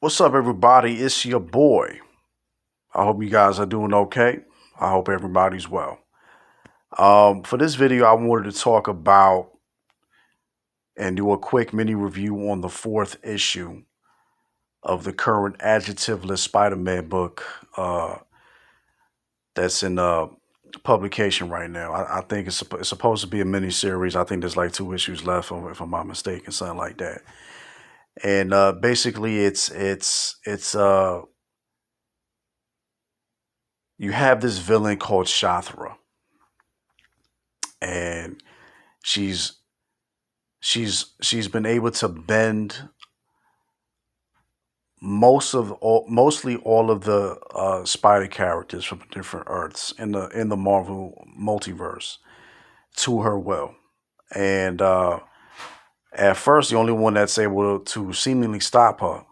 What's up, everybody? It's your boy. I hope you guys are doing okay. I hope everybody's well. For this video, I wanted to talk about and do a quick mini review on the fourth issue of the current adjectiveless Spider-Man book that's in publication right now. I think it's supposed to be a mini series. I think there's like two issues left, if I'm not mistaken, something like that. And basically, it's you have this villain called Shathra, and she's she's been able to bend mostly all of the spider characters from different Earths in the Marvel multiverse to her will. And at first, the only one that's able to seemingly stop her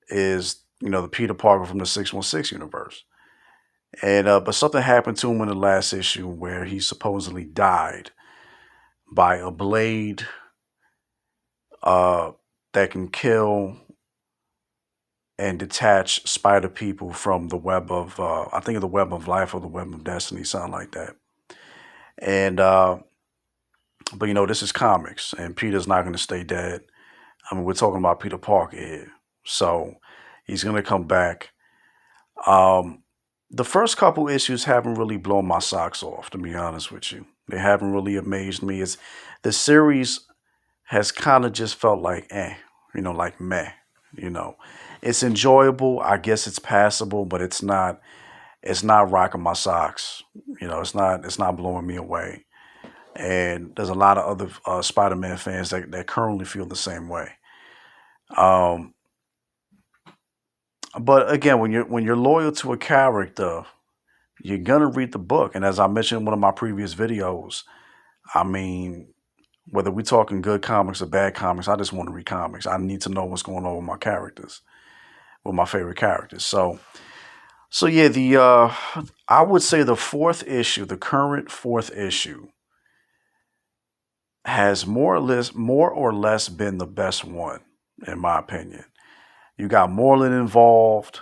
is the Peter Parker from the 616 universe. And but something happened to him in the last issue where he supposedly died by a blade uh, that can kill and detach spider people from the web of I think of the web of life or the web of destiny, something like that. And but this is comics, and Peter's not going to stay dead. I mean, we're talking about Peter Parker here, so he's going to come back. Um, the first couple issues haven't really blown my socks off, to be honest with you. They haven't really amazed me. It's the series has kind of just felt like like meh. You know, it's enjoyable. I guess it's passable, but it's not rocking my socks. It's not blowing me away. And there's a lot of other Spider-Man fans that currently feel the same way. Um, but again, when you're loyal to a character, you're gonna read the book. And as I mentioned in one of my previous videos, I mean, whether we're talking good comics or bad comics, I just want to read comics. I need to know what's going on with my characters, with my favorite characters. So yeah, the I would say the fourth issue, the current fourth issue, has more or less been the best one, in my opinion. You got Moreland involved,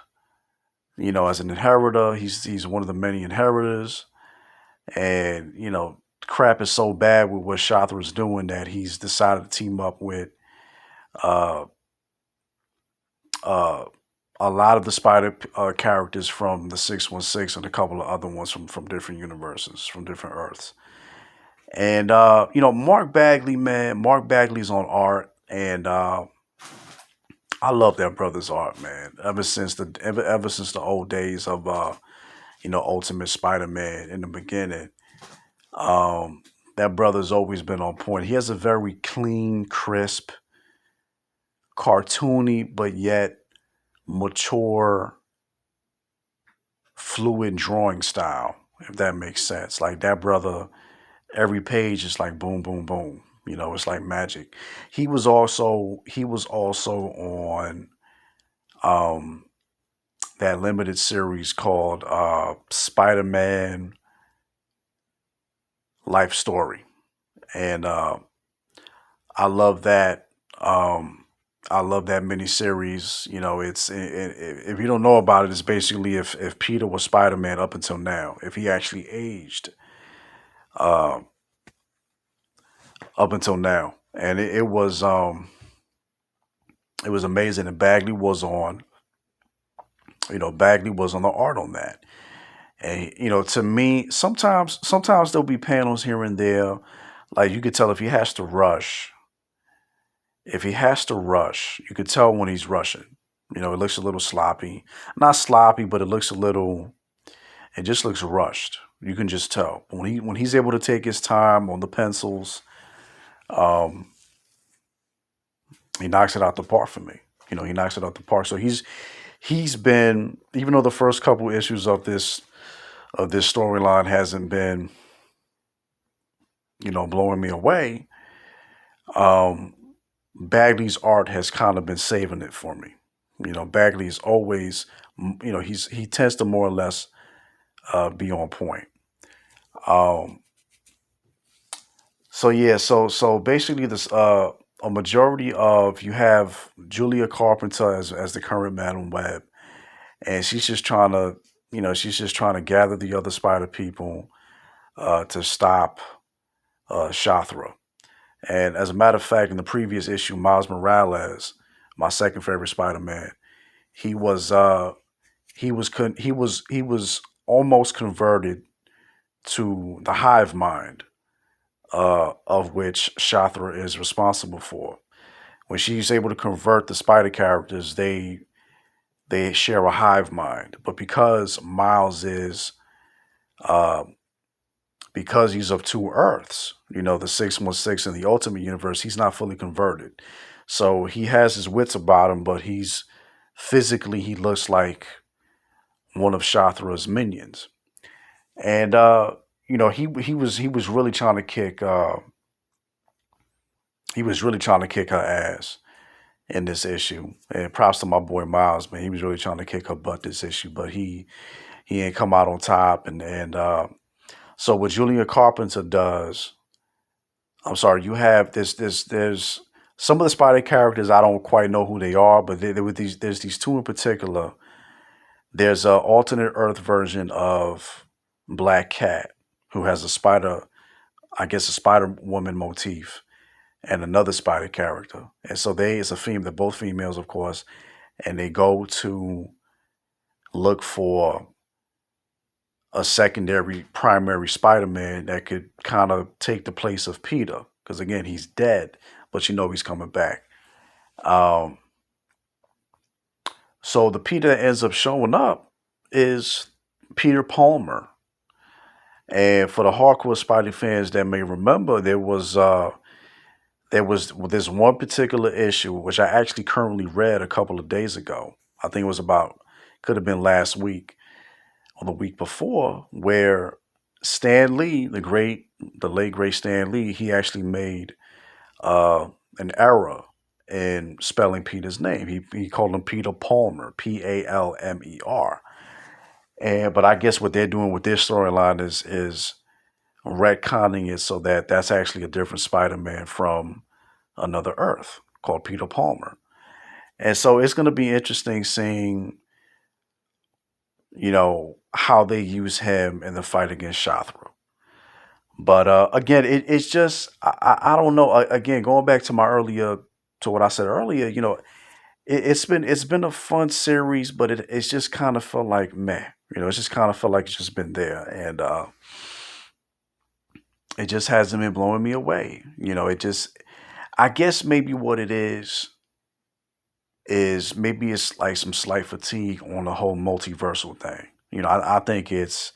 as an inheritor. He's one of the many inheritors, and crap is so bad with what Shathra's doing that he's decided to team up with uh, uh, a lot of the Spider characters from the 616 and a couple of other ones from different universes, from different Earths. And Mark Bagley, man, Mark Bagley's on art, and I love that brother's art, man. Ever since the old days of Ultimate Spider-Man in the beginning, um, that brother's always been on point. He has a very clean, crisp, cartoony, but yet mature, fluid drawing style, if that makes sense. Like that brother, every page is like boom, boom, boom. It's like magic. He was also on um that limited series called Spider-Man Life Story. And I love that. Um, I love that miniseries. If you don't know about it, it's basically if Peter was Spider Man up until now, if he actually aged uh, up until now, and it was amazing. And Bagley was on the art on that. And to me, sometimes there'll be panels here and there, like you could tell if he has to rush. If he has to rush, you could tell when he's rushing. It looks a little sloppy. Not sloppy, but it looks a little. It just looks rushed. You can just tell when he's able to take his time on the pencils. Um, he knocks it out the park for me. He knocks it out the park. So he's been, even though the first couple issues of this storyline hasn't been blowing me away. Um, Bagley's art has kind of been saving it for me. Bagley's always, he tends to more or less be on point. Um, so yeah, so basically this. a majority of you have Julia Carpenter as the current Madam Web, and she's just trying to, she's just trying to gather the other Spider people to stop Shathra. And as a matter of fact, in the previous issue, Miles Morales, my second favorite Spider-Man, he was he was almost converted to the hive mind, of which Shathra is responsible for. When she's able to convert the spider characters, they share a hive mind. But because Miles is uh, because he's of two Earths, the 616 in the Ultimate Universe, he's not fully converted. So he has his wits about him, but he's physically he looks like one of Shathra's minions. And he was really trying to kick her ass in this issue. And props to my boy Miles, man. He was really trying to kick her butt this issue, but he ain't come out on top. And so what Julia Carpenter does, I'm sorry, you have there's some of the Spider characters I don't quite know who they are, but there were there's these two in particular. There's an alternate Earth version of Black Cat who has a spider, I guess a Spider Woman motif, and another spider character. And so it's a female, they're both females, of course, and they go to look for a secondary primary Spider-Man that could kind of take the place of Peter. Because again, he's dead, but he's coming back. Um, so the Peter that ends up showing up is Peter Palmer. And for the hardcore Spidey fans that may remember, there was this one particular issue which I actually currently read a couple of days ago. I think it was about could have been last week or the week before, where Stan Lee, the late great Stan Lee, he actually made an error in spelling Peter's name. He called him Peter Palmer, Palmer. And but I guess what they're doing with this storyline is retconning it so that that's actually a different Spider-Man from another Earth called Peter Palmer. And so it's going to be interesting seeing, how they use him in the fight against Shathra. But again, it's just I don't know. Again, going back to to what I said earlier, it's been a fun series, but it's just kind of felt like meh. It's just kind of felt like it's just been there, and it just hasn't been blowing me away. It just I guess maybe what it is maybe it's like some slight fatigue on the whole multiversal thing. I think it's.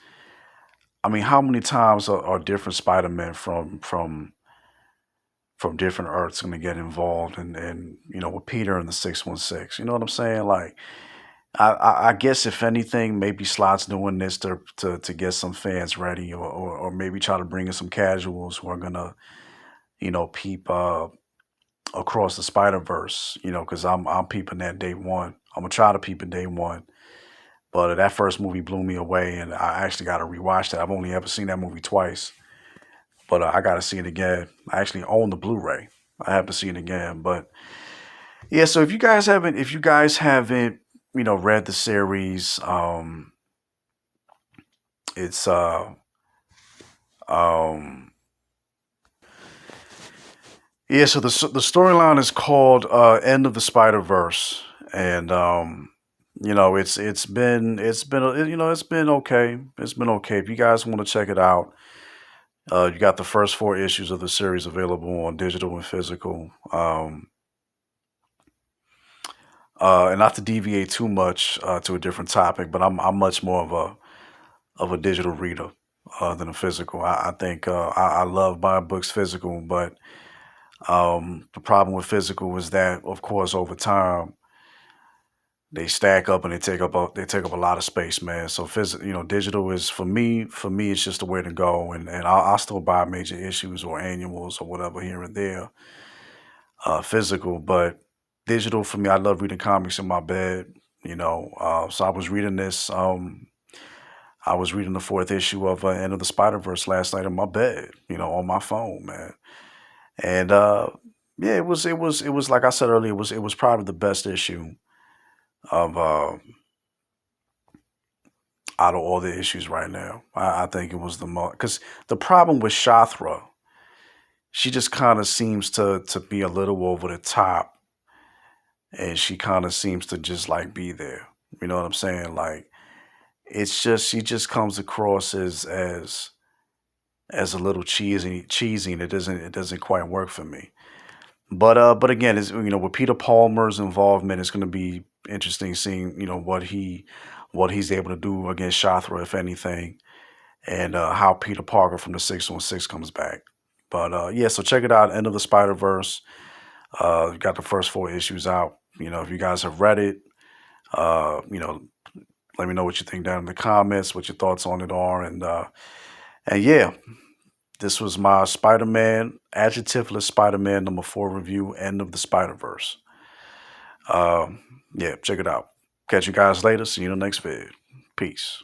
I mean, how many times are different Spider-Men from different Earths going to get involved and with Peter and the 616? You know what I'm saying? Like, I guess if anything, maybe Slot's doing this to get some fans ready, or maybe try to bring in some casuals who are gonna peep across the Spider Verse. Because I'm peeping that day one. I'm gonna try to peep it day one. But that first movie blew me away, and I actually got to rewatch that. I've only ever seen that movie twice, but I got to see it again. I actually own the Blu-ray. I have to see it again. But yeah, so if you guys haven't, read the series, it's um, yeah. So the storyline is called "End of the Spider Verse," and it's been okay. It's been okay. If you guys want to check it out, you got the first four issues of the series available on digital and physical. And not to deviate too much to a different topic, but I'm much more of a digital reader than a physical. I think I love buying books physical, but the problem with physical is that, of course, over time they stack up and they take up a lot of space, man. So digital is for me it's just the way to go, and I'll still buy major issues or annuals or whatever here and there, physical, but digital for me, I love reading comics in my bed. So I was reading this. I was reading the fourth issue of End of the Spider Verse last night in my bed. On my phone, man. And Yeah, it was like I said earlier, it was probably the best issue of out of all the issues right now. I think it was the most, because the problem with Shathra, she just kind of seems to be a little over the top, and she kind of seems to just like be there. You know what I'm saying? Like it's just she just comes across as a little cheesy, and it doesn't quite work for me. But again, it's, with Peter Palmer's involvement, it's going to be interesting seeing what he's able to do against Shathra, if anything, and how Peter Parker from the 616 comes back. But yeah, so check it out. End of the Spider Verse. Got the first 4 issues out. If you guys have read it, uh, you know, let me know what you think down in the comments, what your thoughts on it are, and yeah, this was my Spider-Man, adjectiveless Spider-Man #4 review, End of the Spider-Verse. Yeah, check it out. Catch you guys later. See you in the next vid. Peace.